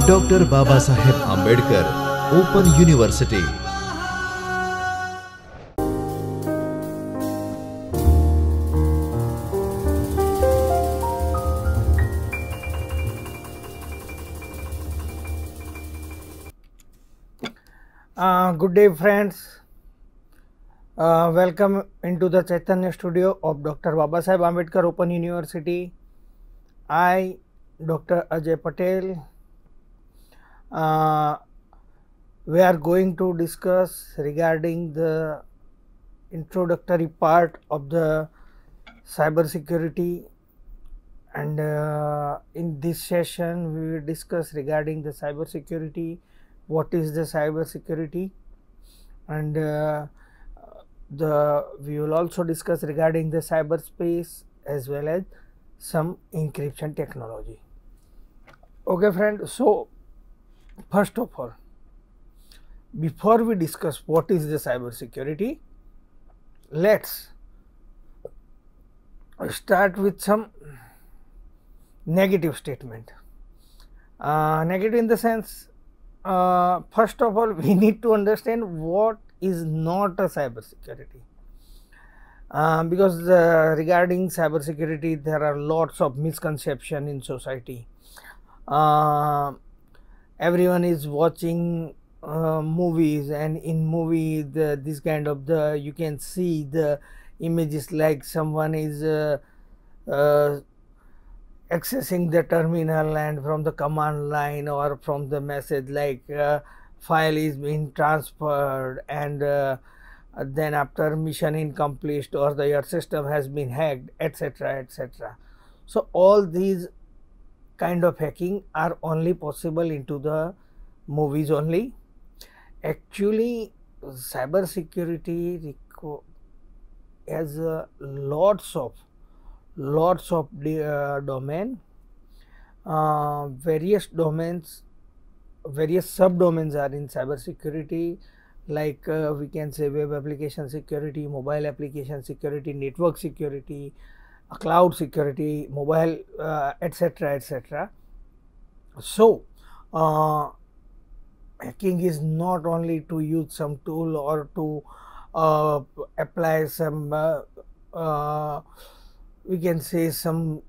Doctor Baba Saheb Ambedkar open university. Good day, friends. Welcome into the Chaitanya studio of Dr. Baba Saheb Ambedkar Open University. I, Dr. Ajay Patel, we are going to discuss regarding the introductory part of the cyber security, and in this session we will discuss regarding the cyber security, what is the cyber security, and we will also discuss regarding the cyberspace as well as some encryption technology. Okay, friend. So first of all, before we discuss what is the cyber security, let's start with some negative statement. Negative in the sense, first of all, we need to understand what is not a cyber security, because regarding cyber security there are lots of misconception in society. Everyone is watching movies, and in movie this kind of you can see the images like someone is accessing the terminal, and from the command line or from the message like file is being transferred, and then after mission incomplete or your system has been hacked, etc., etc. So all these kind of hacking are only possible into the movies only. Actually, cyber security has lots of domain, various domains, various subdomains are in cyber security, like we can say web application security, mobile application security, network security, cloud security, mobile, etc., etc. So hacking is not only to use some tool or to apply some we can say some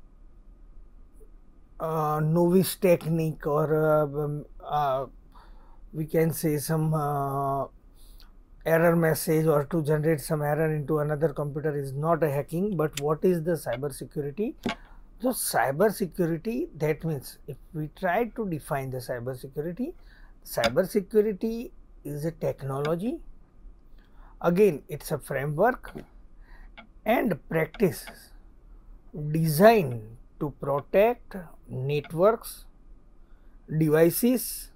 novice technique, or we can say some error message, or to generate some error into another computer is not a hacking. But what is the cyber security? So cyber security, that means if we try to define the cyber security is a technology. Again, it's a framework and practices designed to protect networks, devices,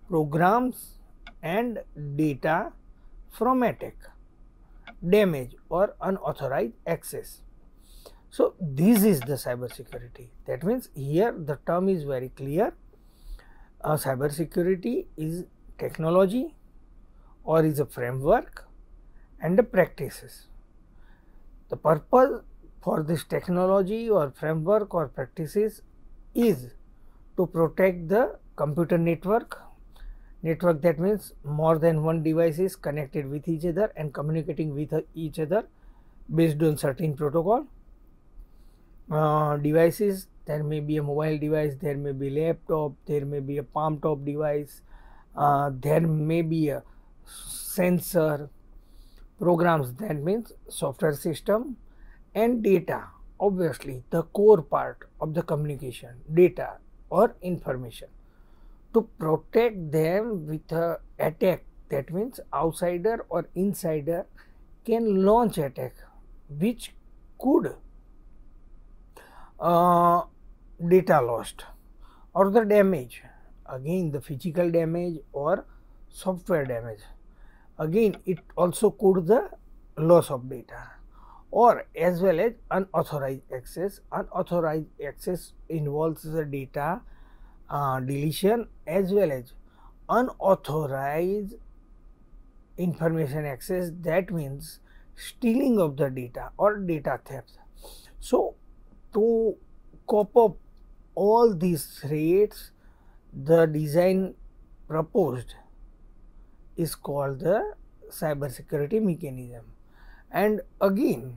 programs and data from attack, damage or unauthorized access. So this is the cyber security. That means here the term is very clear. Cyber security is technology or is a framework and the practices. The purpose for this technology or framework or practices is to protect the computer network. That means more than one device is connected with each other and communicating with each other based on certain protocol. Devices, there may be a mobile device, there may be laptop, there may be a palm top device, there may be a sensor. Programs, that means software system, and data, obviously the core part of the communication, data or information. To protect them with a attack, that means outsider or insider can launch attack which could data lost or the damage, again the physical damage or software damage. Again, it also could the loss of data, or as well as unauthorized access. Unauthorized access involves the data deletion as well as unauthorized information access, that means stealing of the data or data theft. So to cope up all these threats, the design proposed is called the cyber security mechanism. And again,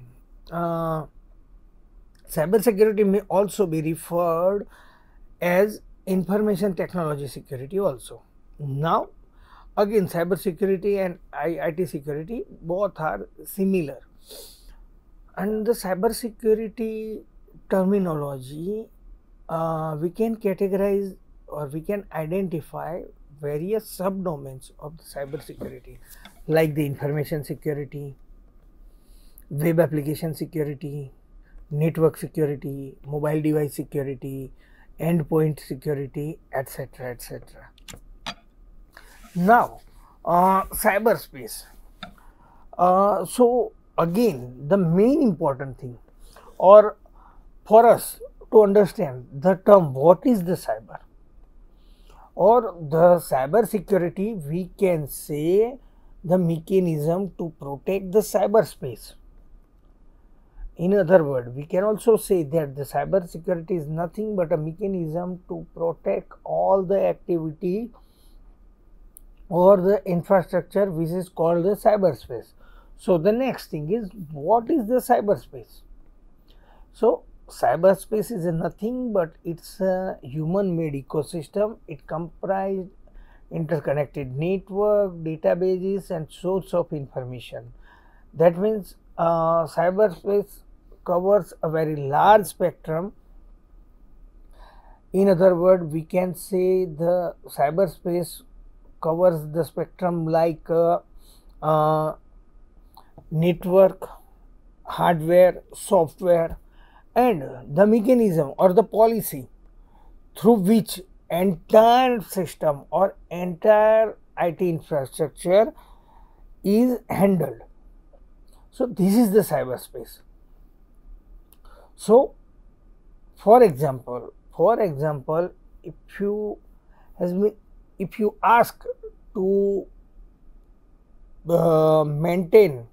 cyber security may also be referred as information technology security also. Now again, cyber security and IT security both are similar, and the cyber security terminology, we can categorize or we can identify various subdomains of the cyber security, like the information security, web application security, network security, mobile device security, endpoint security, etc. etc. Now, cyberspace. So again, the main important thing, or for us to understand the term what is the cyber or the cyber security, we can say the mechanism to protect the cyberspace. In other words, we can also say that the cyber security is nothing but a mechanism to protect all the activity or the infrastructure which is called the cyberspace. So the next thing is, what is the cyberspace? So cyberspace is nothing but it's a human made ecosystem. It comprises interconnected network, databases and source of information. That means cyberspace covers a very large spectrum. In other words, we can say the cyberspace covers the spectrum like network, hardware, software, and the mechanism or the policy through which entire system or entire IT infrastructure is handled. So this is the cyberspace. So for example, if you ask to maintain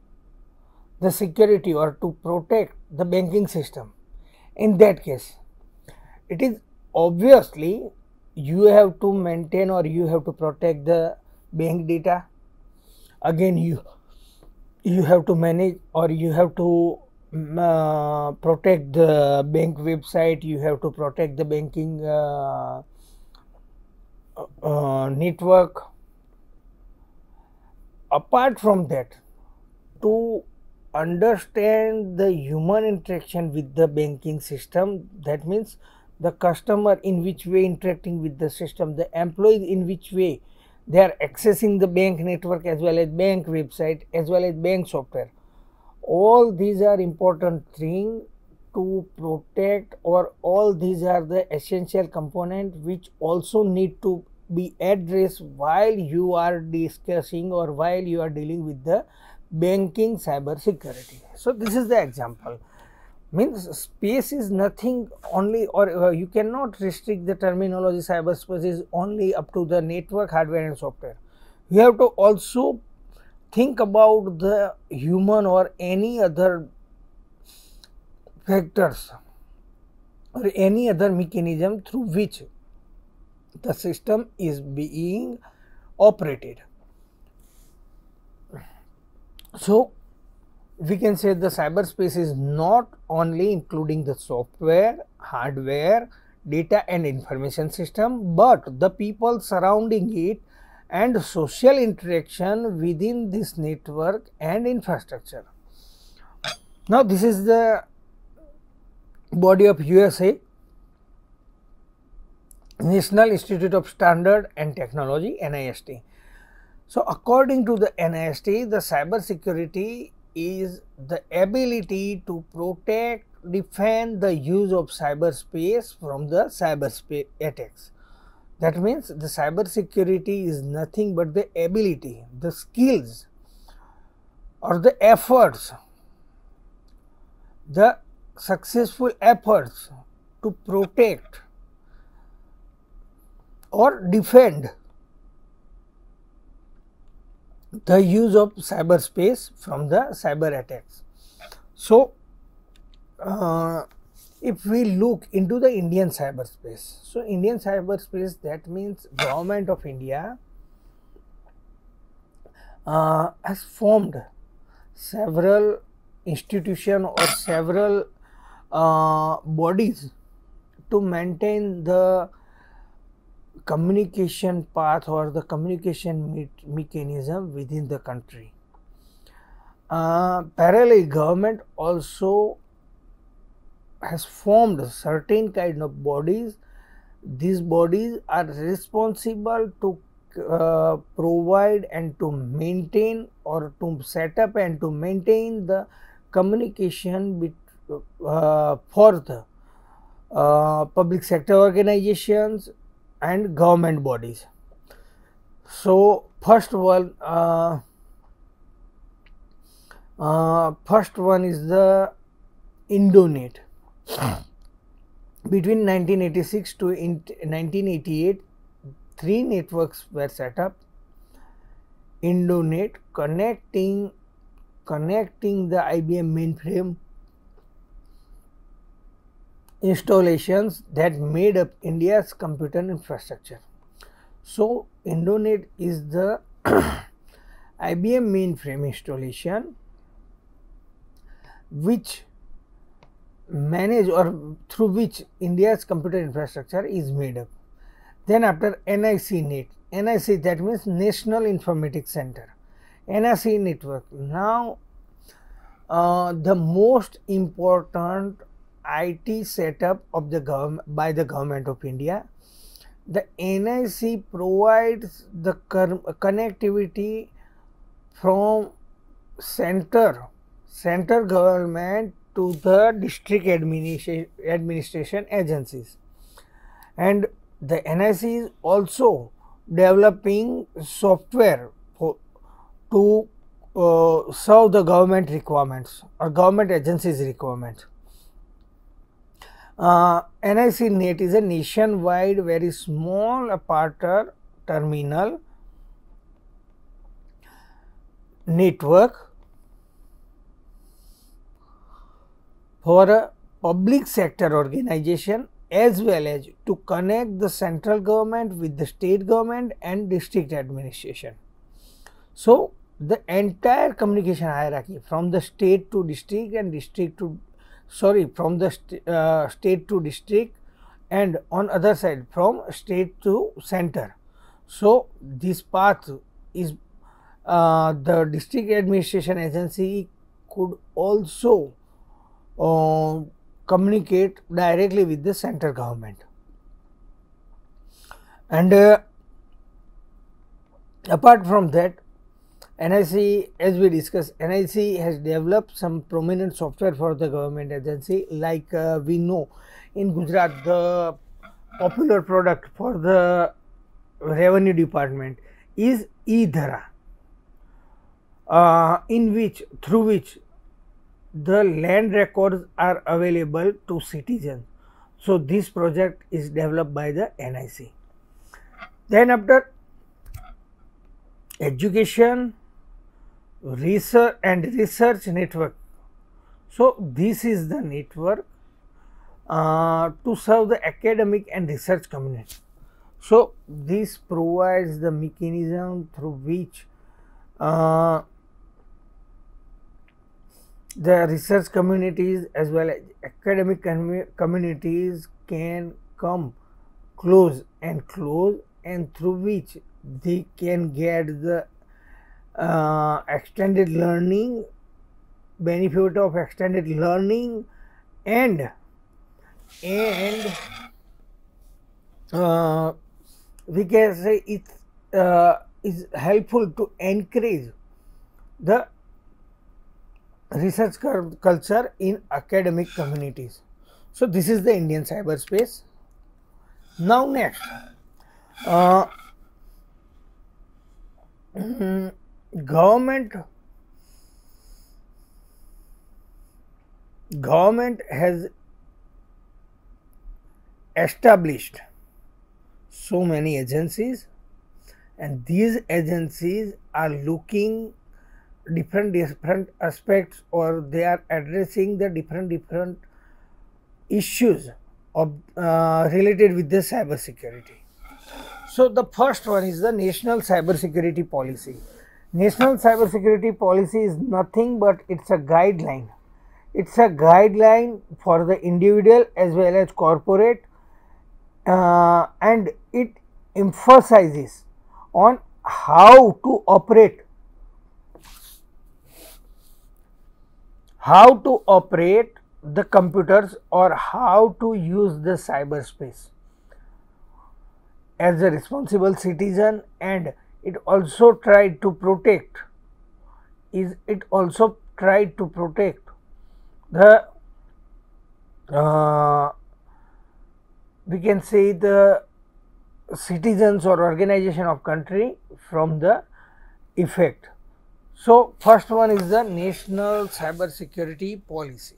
the security or to protect the banking system, in that case it is obviously you have to maintain or you have to protect the bank data. Again, you have to manage or you have to protect the bank website, you have to protect the banking network. Apart from that, to understand the human interaction with the banking system, that means the customer in which way interacting with the system, the employees in which way they are accessing the bank network as well as bank website as well as bank software. All these are important things to protect, or all these are the essential components which also need to be addressed while you are discussing or while you are dealing with the banking cyber security. So this is the example. Means space is nothing only, or you cannot restrict the terminology cyberspace is only up to the network, hardware and software. You have to also think about the human or any other factors or any other mechanism through which the system is being operated. So we can say the cyberspace is not only including the software, hardware, data and information system, but the people surrounding it and social interaction within this network and infrastructure. Now this is the body of USA, National Institute of Standard and Technology, NIST. So according to the NIST, the cyber security is the ability to protect, defend the use of cyberspace from the cyberspace attacks. That means the cyber security is nothing but the ability, the skills or the efforts, the successful efforts to protect or defend the use of cyberspace from the cyber attacks. So if we look into the Indian cyberspace, so Indian cyberspace, that means Government of India has formed several institutions or several bodies to maintain the communication path or the communication mechanism within the country. Parallel, government also has formed certain kind of bodies. These bodies are responsible to provide and to maintain or to set up and to maintain the communication for the public sector organizations and government bodies. So first one is the Indonet. Between 1986 to 1988, 3 networks were set up. Indonet, connecting the IBM mainframe installations that made up India's computer infrastructure. So Indonet is the IBM mainframe installation which manage or through which India's computer infrastructure is made up. Then after NIC, that means National Informatics Center, NIC network. Now the most important IT setup of the government by the Government of India. The NIC provides the connectivity from center government to the district administration agencies, and the NIC is also developing software to serve the government requirements or government agencies requirements. NIC Net is a nationwide very small apparatus terminal network for a public sector organization as well as to connect the central government with the state government and district administration. So the entire communication hierarchy from the state to district and from the state to district, and on other side from state to center. So this path is the district administration agency could also communicate directly with the central government. And apart from that, NIC, as we discussed, NIC has developed some prominent software for the government agency, like we know in Gujarat the popular product for the revenue department is E-Dhara, through which the land records are available to citizens. So this project is developed by the NIC. Then after education, research network. So this is the network to serve the academic and research community. So this provides the mechanism through which the research communities as well as academic communities can come close, and through which they can get the extended learning, benefit of extended learning, and we can say it is helpful to encourage the research culture in academic communities. So this is the Indian cyberspace. Now next, government has established so many agencies, and these agencies are looking different aspects, or they are addressing the different issues of related with the cyber security. So the first one is the National Cyber Security Policy. National Cyber Security Policy is nothing but it's a guideline. It's a guideline for the individual as well as corporate, and it emphasizes on how to operate the computers or how to use the cyberspace as a responsible citizen, and it also tried to protect the we can say the citizens or organization of country from the effect. So first one is the National Cyber Security Policy.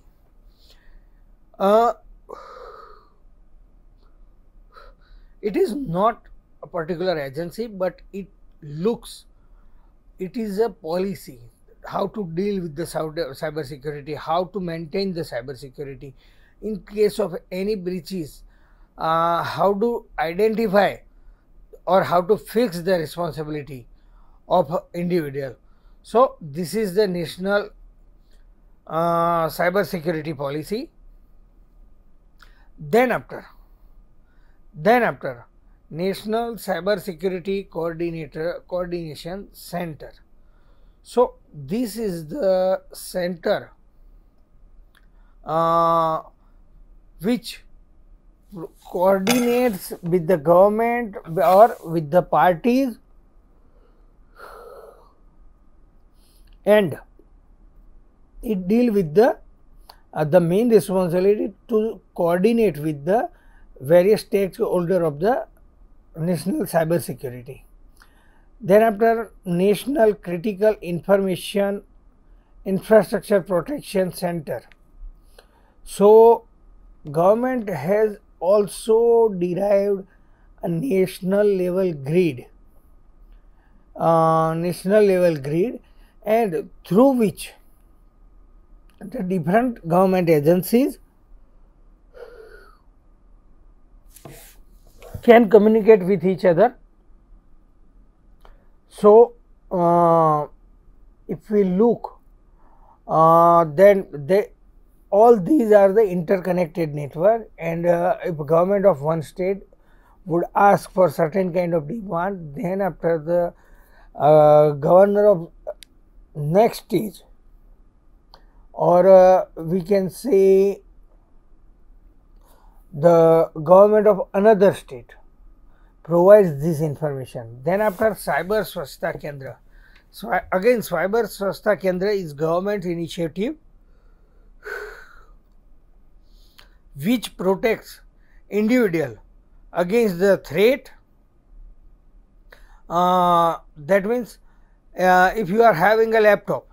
It is not a particular agency, but it is a policy how to deal with the cyber security, how to maintain the cyber security in case of any breaches, how to identify or how to fix the responsibility of individual. So this is the National Cyber Security Policy. Then after National Cyber Security Coordination Center. So this is the center which coordinates with the government or with the parties, and it deal with the main responsibility to coordinate with the various stakeholders of the national cyber security. Then after National Critical Information Infrastructure Protection Center. So government has also derived a national level grid, and through which the different government agencies can communicate with each other. So if we look, then all these are the interconnected network, and if government of one state would ask for certain kind of demand, then after the governor of next stage, or we can say the government of another state provides this information. Then after Cyber Swasthya Kendra. So again, Cyber Swasthya Kendra is government initiative which protects individual against the threat. That means if you are having a laptop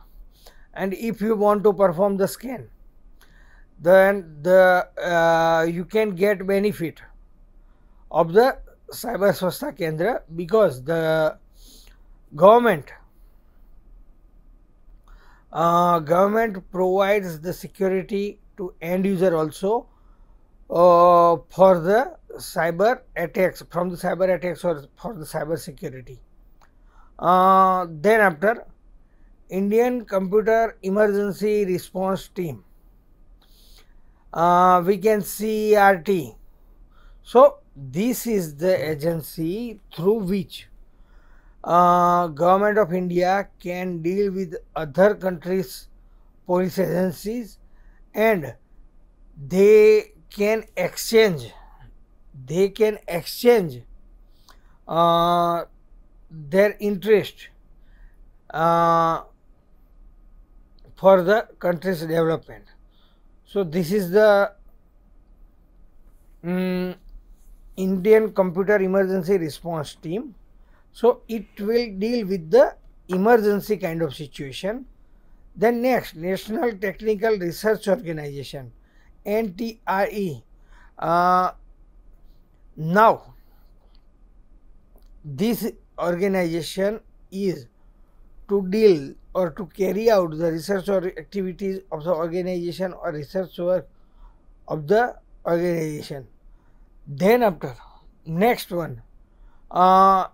and if you want to perform the scan, then you can get benefit of the Cyber Swasthya Kendra, because the government provides the security to end user also for the cyber attacks, from the cyber attacks or for the cyber security. Then after Indian Computer Emergency Response Team, we can see RT. So this is the agency through which government of India can deal with other countries' police agencies, and they can exchange their interest for the country's development. So this is the Indian Computer Emergency Response Team. So it will deal with the emergency kind of situation. Then next, National Technical Research Organization, NTRE. Now this organization is to deal or to carry out the research or activities of the organization or research work of the organization. Then after, next one,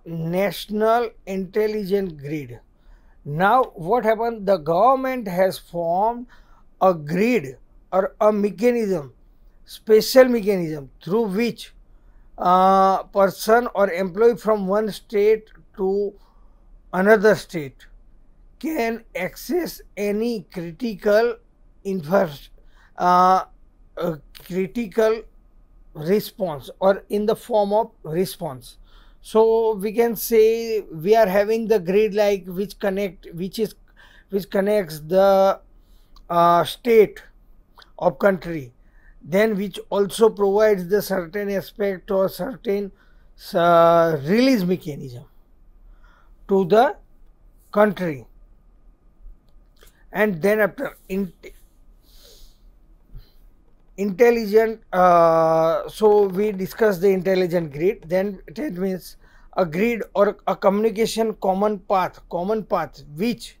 national intelligent grid. Now what happened? The government has formed a grid or a mechanism, special mechanism through which person or employee from one state to another state can access any critical uh, critical response or in the form of response. So we can say we are having the grid like which connects the state of country, then which also provides the certain aspect or certain release mechanism to the country. And then after intelligent, so we discussed the intelligent grid. Then that means a grid or a communication common path which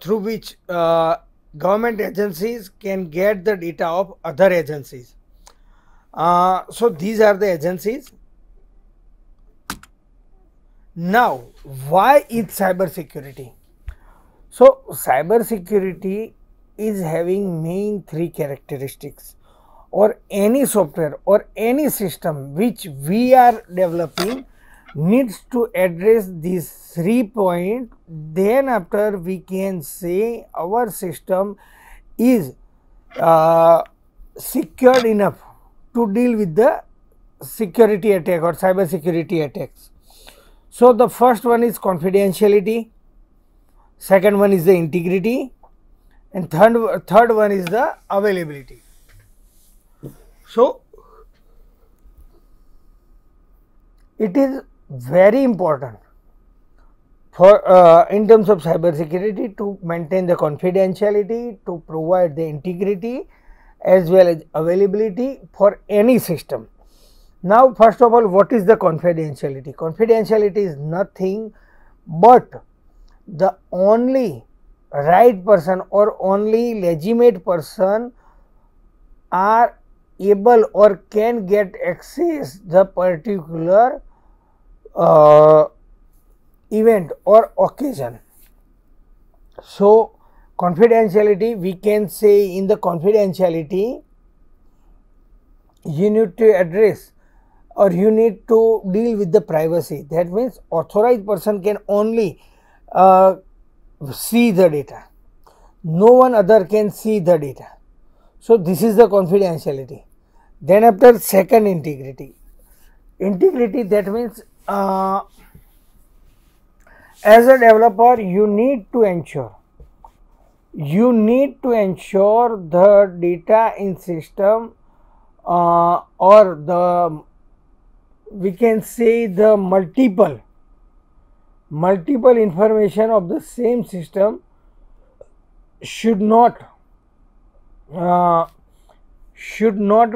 through which government agencies can get the data of other agencies. So these are the agencies. Now why is cyber security? So cyber security is having main three characteristics, or any software or any system which we are developing needs to address these 3 points. Then after we can say our system is secured enough to deal with the security attack or cyber security attacks. So the first one is confidentiality, second one is the integrity, and third one is the availability. So it is very important for in terms of cyber security to maintain the confidentiality, to provide the integrity as well as availability for any system. Now first of all, what is the confidentiality? Confidentiality is nothing but the only right person or only legitimate person are able or can get access the particular event or occasion. So confidentiality, we can say in the confidentiality you need to address or you need to deal with the privacy. That means authorized person can only see the data, no one other can see the data. So this is the confidentiality. Then after, second, integrity. Integrity, that means as a developer you need to ensure the data in system or the, we can say, the multiple information of the same system should not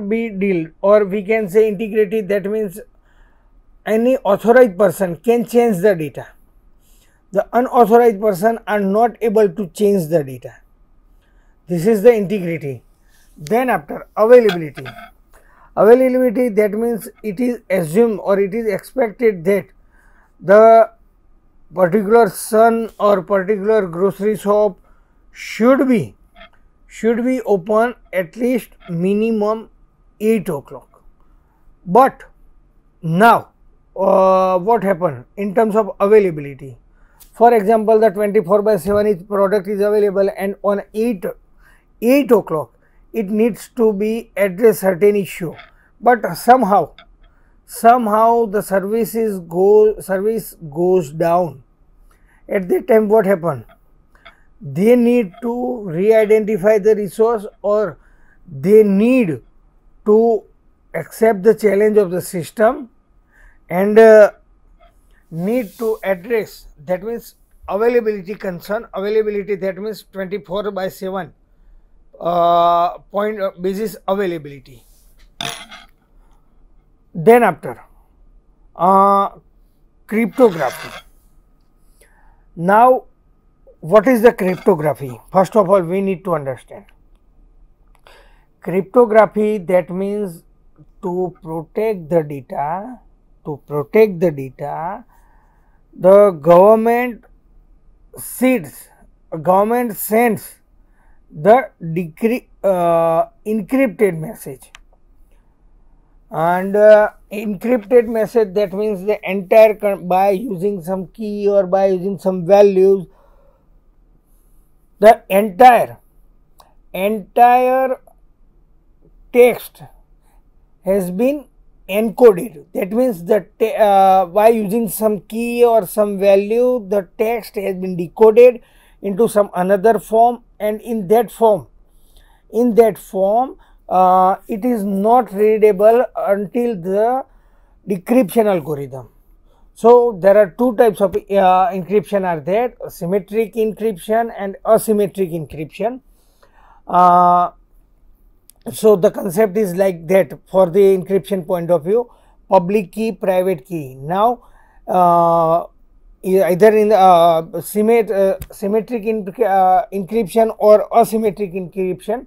be dealt, or we can say integrity, that means any authorized person can change the data, the unauthorized person are not able to change the data. This is the integrity. Then after, availability. Availability, that means it is assumed or it is expected that the particular son or particular grocery shop should be open at least minimum 8 o'clock. But now what happened in terms of availability? For example, the 24/7 product is available and on 8 o'clock it needs to be address certain issue, but somehow the service goes down. At that time what happened? They need to re-identify the resource, or they need to accept the challenge of the system and need to address, that means availability concern. Availability, that means 24/7 basis availability. Then after, cryptography. Now what is the cryptography? First of all, we need to understand Cryptography, that means to protect the data, the government sends the encrypted message, and encrypted message, that means the entire by using some key or by using some values, the entire text has been encoded. That means that by using some key or some value, the text has been decoded into some another form, and in that form it is not readable until the decryption algorithm. So there are two types of encryption are there: symmetric encryption and asymmetric encryption. So the concept is like that for the encryption point of view: public key, private key. Now either in symmetric encryption or asymmetric encryption,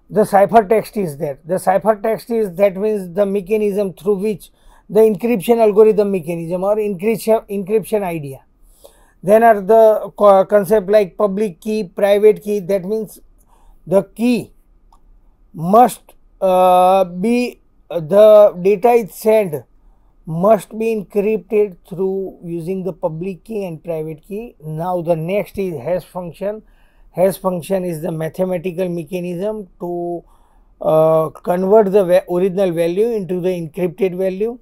the ciphertext is there. The ciphertext is, that means the mechanism through which the encryption algorithm mechanism or encryption idea. Then are the concept like public key, private key. That means the key must be, the data is sent must be encrypted through using the public key and private key. Now the next is hash function. Hash function is the mathematical mechanism to convert the original value into the encrypted value.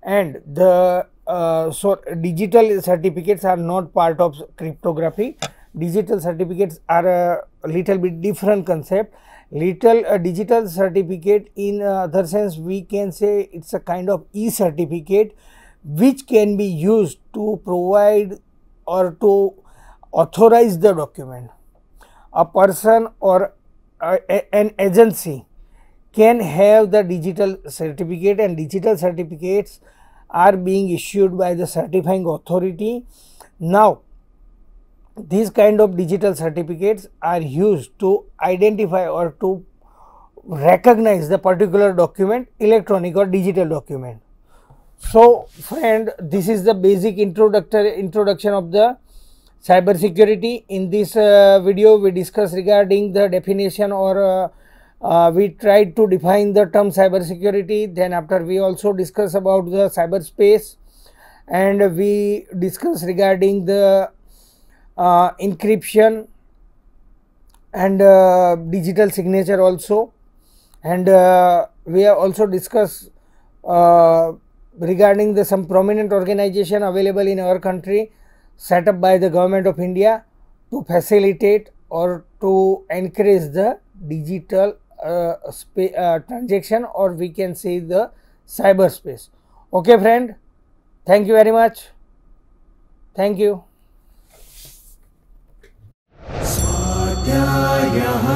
And the so digital certificates are not part of cryptography. Digital certificates are a little bit different concept. Digital certificate, in other sense, we can say it's a kind of e-certificate which can be used to provide or to authorize the document. A person or an agency can have the digital certificate, and digital certificates are being issued by the certifying authority. Now these kind of digital certificates are used to identify or to recognize the particular document, electronic or digital document. So friend, this is the basic introduction of the cyber security. In this video we discuss regarding the definition, or we tried to define the term cyber security. Then after we also discuss about the cyberspace, and we discuss regarding the encryption and digital signature also, and we have also discussed regarding the some prominent organization available in our country, set up by the government of India to facilitate or to encourage the digital transaction, or we can say the cyberspace. Okay friend, thank you very much. Thank you. स्वाध्यायः